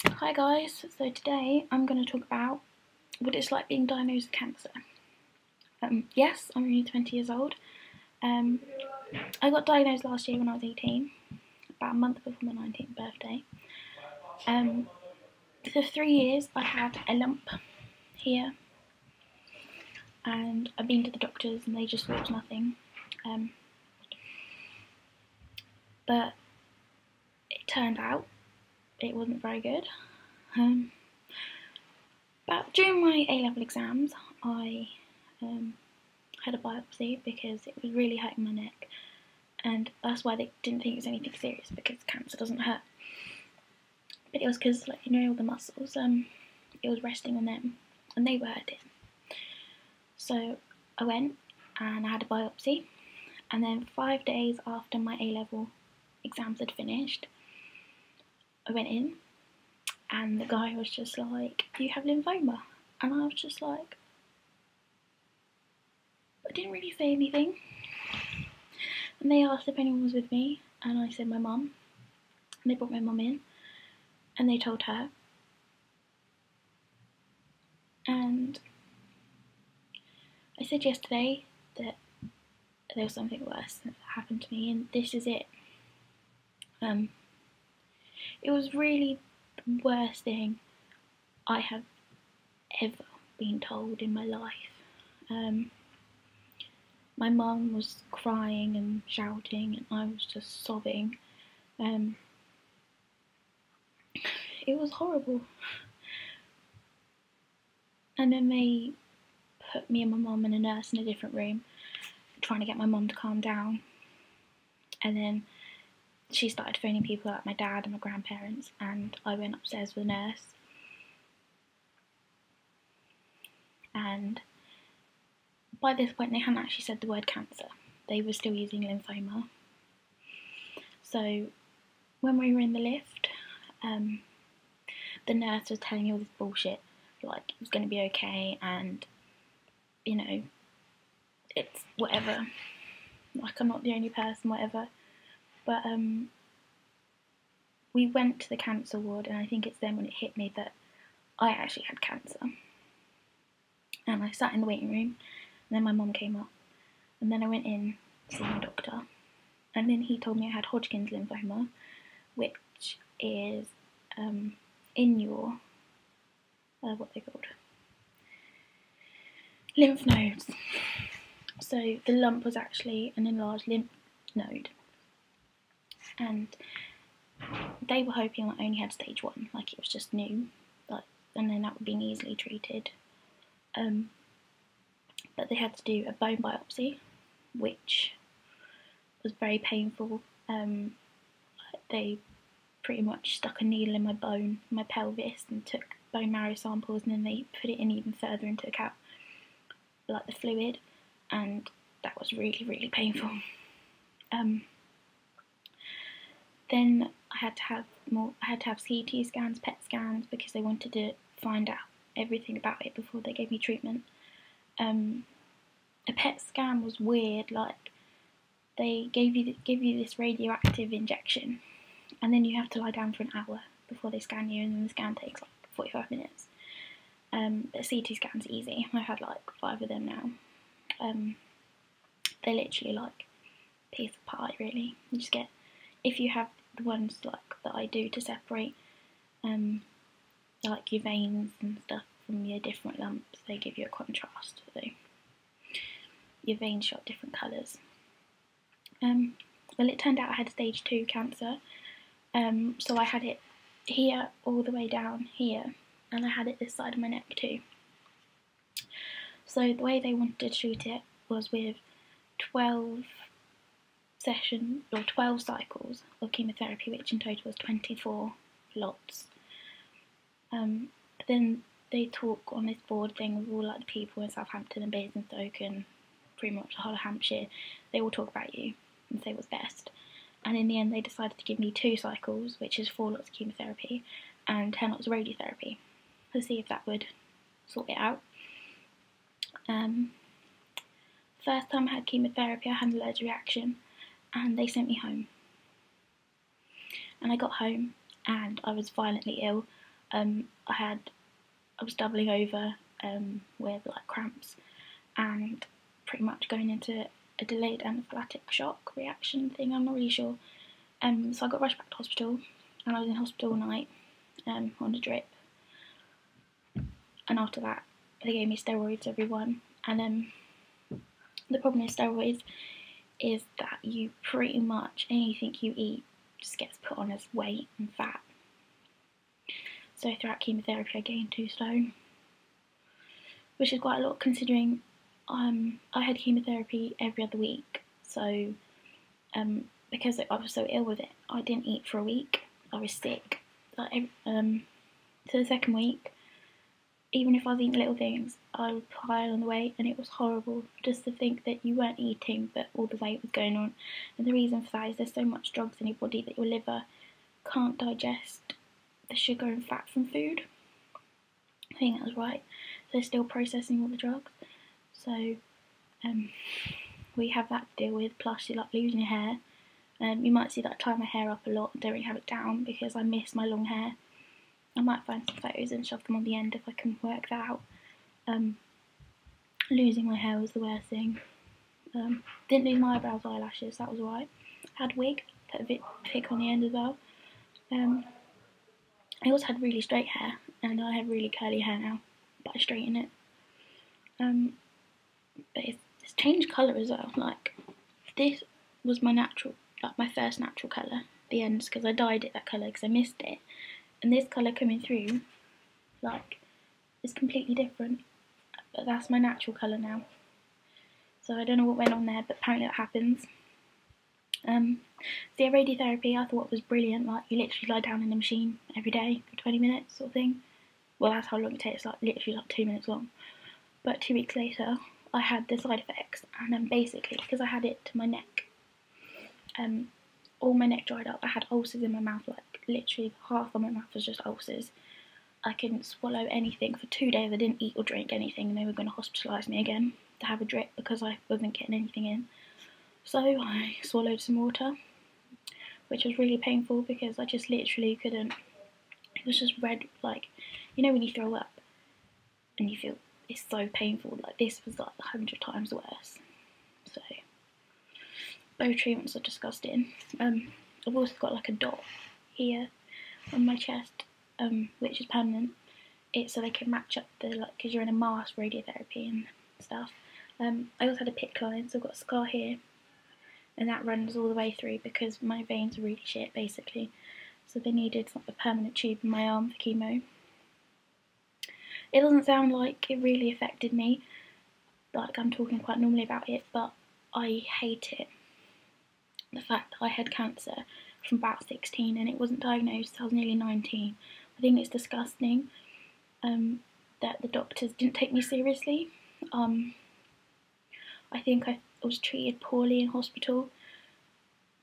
Hi guys, so today I'm going to talk about what it's like being diagnosed with cancer. Yes, I'm only 20 years old. I got diagnosed last year when I was 18, about a month before my 19th birthday. For 3 years I had a lump here, and I've been to the doctors and they just thought it was nothing. But it turned out it wasn't very good. But during my A-level exams, I had a biopsy because it was really hurting my neck, and that's why they didn't think it was anything serious, because cancer doesn't hurt. But it was because, like, all the muscles, it was resting on them, and they were hurting. So I went and I had a biopsy, and then 5 days after my A-level exams had finished, I went in, and the guy was just like, "You have lymphoma," and I was just like, I didn't really say anything. And they asked if anyone was with me, and I said my mum. And they brought my mum in, and they told her. And I said yesterday that there was something worse that happened to me, and this is it. It was really the worst thing I have ever been told in my life. My mum was crying and shouting, and I was just sobbing. It was horrible. And then they put me and my mum and a nurse in a different room, trying to get my mum to calm down. And then she started phoning people like my dad and my grandparents, and I went upstairs with a nurse. And by this point they hadn't actually said the word cancer. They were still using lymphoma. So when we were in the lift, the nurse was telling me all this bullshit, like it was going to be okay, and it's whatever, like I'm not the only person, whatever. But we went to the cancer ward, and I think it's then when it hit me that I actually had cancer. And I sat in the waiting room, and then my mum came up, and then I went in to see my doctor, and then he told me I had Hodgkins lymphoma, which is in your what they called, lymph nodes. So the lump was actually an enlarged lymph node, and they were hoping I only had stage 1, like it was just new, and then that would be easily treated. But they had to do a bone biopsy, which was very painful. They pretty much stuck a needle in my bone, my pelvis, and took bone marrow samples, and then they put it in even further into the fluid, and that was really, really painful. Then I had to have CT scans, PET scans, because they wanted to find out everything about it before they gave me treatment. A PET scan was weird, like they give you this radioactive injection, and then you have to lie down for an hour before they scan you, and then the scan takes like 45 minutes. The CT scan's easy. I've had like 5 of them now. They're literally like a piece of pie, really. You just get, if you have the ones like that I do to separate like your veins and stuff from your different lumps, they give you a contrast, so your veins shot different colours. Well, it turned out I had stage 2 cancer, so I had it here all the way down here, and I had it this side of my neck too. So the way they wanted to treat it was with 12 sessions or 12 cycles of chemotherapy, which in total was 24 lots. Then they talk on this board thing with all like the people in Southampton and Basingstoke and pretty much the whole of Hampshire. They all talk about you and say what's best. And in the end they decided to give me 2 cycles, which is 4 lots of chemotherapy and 10 lots of radiotherapy, to see if that would sort it out. First time I had chemotherapy I had an allergic reaction, and they sent me home. And I got home and I was violently ill. I was doubling over with like cramps and pretty much going into a delayed anaphylactic shock reaction thing, I'm not really sure. So I got rushed back to hospital, and I was in hospital all night on a drip. And after that, they gave me steroids, everyone. And the problem with steroids is that you pretty much, anything you eat just gets put on as weight and fat. So throughout chemotherapy I gained 2 stone, which is quite a lot considering I had chemotherapy every other week. So because I was so ill with it, I didn't eat for a week. I was sick. Like, so the second week, even if I was eating little things, I would pile on the weight, and it was horrible just to think that you weren't eating but all the weight was going on. And the reason for that is there's so much drugs in your body that your liver can't digest the sugar and fat from food. I think that was right. So they're still processing all the drugs. So we have that to deal with, plus you're like losing your hair. You might see that I tie my hair up a lot and don't really have it down because I miss my long hair. I might find some photos and shove them on the end if I can work that out. Losing my hair was the worst thing. Didn't lose my eyebrows, eyelashes, that was alright. Had wig, put a bit thick on the end as well. I also had really straight hair, and I have really curly hair now, but I straighten it. But it's changed colour as well. Like, this was my natural, like my first natural colour, the ends, because I dyed it that colour because I missed it. And this colour coming through, like, is completely different. But that's my natural colour now. So I don't know what went on there, but apparently that happens. The radiotherapy I thought was brilliant. Like, you literally lie down in the machine every day for 20 minutes sort of thing. Well, that's how long it takes, like literally like 2 minutes long. But 2 weeks later, I had the side effects, and then basically, because I had it to my neck, all my neck dried up. I had ulcers in my mouth, like literally half of my mouth was just ulcers. I couldn't swallow anything for 2 days. I didn't eat or drink anything, and they were going to hospitalise me again to have a drip because I wasn't getting anything in. So I swallowed some water, which was really painful because I just literally couldn't. It was just red, like, you know when you throw up and you feel it's so painful. Like, this was like 100 times worse. So both treatments are disgusting. I've also got like a dot here on my chest, which is permanent. It's so they can match up the, like, because you're in a mask radiotherapy and stuff. I also had a PICC line, so I've got a scar here, and that runs all the way through because my veins are really shit basically. So they needed like a permanent tube in my arm for chemo. It doesn't sound like it really affected me, like I'm talking quite normally about it, but I hate it. The fact that I had cancer from about 16 and it wasn't diagnosed till I was nearly 19. I think it's disgusting that the doctors didn't take me seriously. I think I was treated poorly in hospital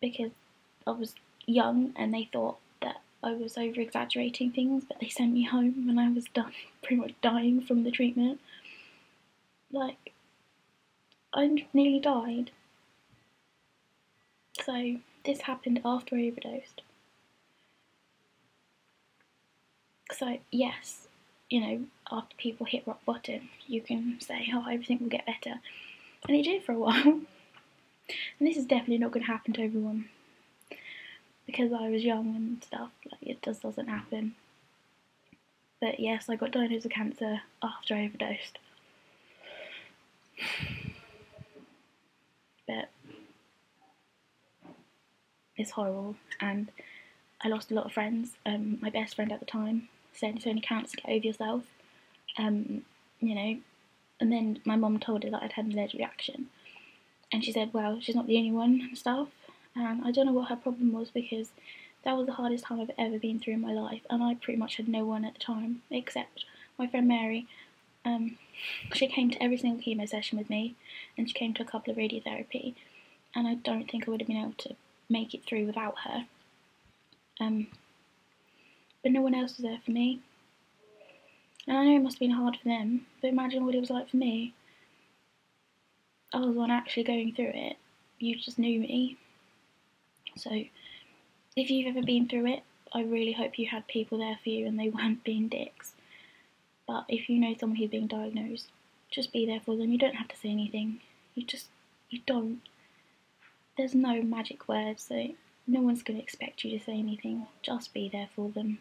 because I was young and they thought that I was over-exaggerating things, but they sent me home when I was done, pretty much dying from the treatment. Like, I nearly died. So this happened after I overdosed. So yes, you know, after people hit rock bottom, you can say, oh, everything will get better. And it did for a while. And this is definitely not going to happen to everyone. Because I was young and stuff, like, it just doesn't happen. But yes, I got diagnosed with cancer after I overdosed. But it's horrible, and I lost a lot of friends. My best friend at the time said it's only cancer, get over yourself. You know, and then my mum told her that I'd had an allergic reaction. And she said, well, she's not the only one and stuff. And I don't know what her problem was because that was the hardest time I've ever been through in my life. And I pretty much had no one at the time except my friend Mary. She came to every single chemo session with me, and she came to a couple of radiotherapy. And I don't think I would have been able to make it through without her. But no one else was there for me. And I know it must have been hard for them, but imagine what it was like for me. I was the one actually going through it. You just knew me. So, if you've ever been through it, I really hope you had people there for you and they weren't being dicks. But if you know someone who's being diagnosed, just be there for them. You don't have to say anything. You don't. There's no magic words, so no one's going to expect you to say anything. Just be there for them.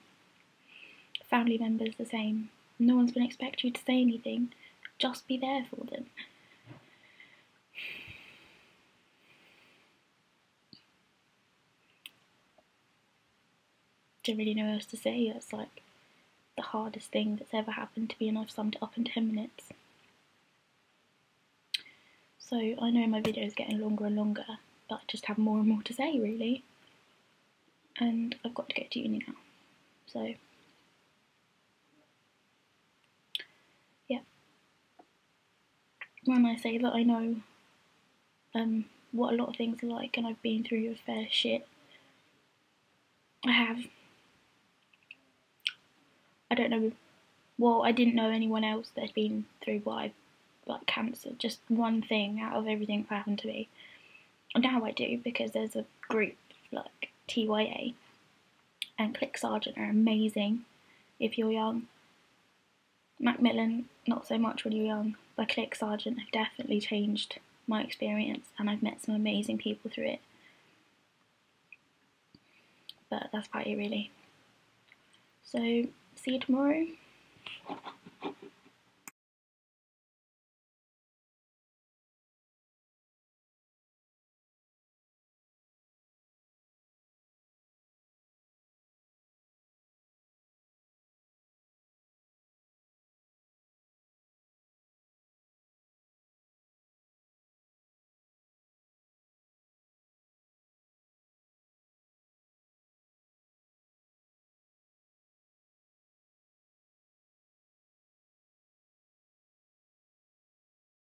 Family members the same. No one's going to expect you to say anything. Just be there for them. Don't really know what else to say. It's like the hardest thing that's ever happened to me, and I've summed it up in 10 minutes. So I know my video is getting longer and longer, but I just have more and more to say, really. And I've got to go to uni now. So, yeah. When I say that I know what a lot of things are like, and I've been through a fair shit, I have. I don't know, well, I didn't know anyone else that had been through what I've, like cancer, just one thing out of everything that happened to me. Now I do, because there's a group like TYA and Click Sergeant are amazing if you're young. Macmillan, not so much when you're young, but Click Sergeant have definitely changed my experience, and I've met some amazing people through it. But that's about it, really. So, see you tomorrow.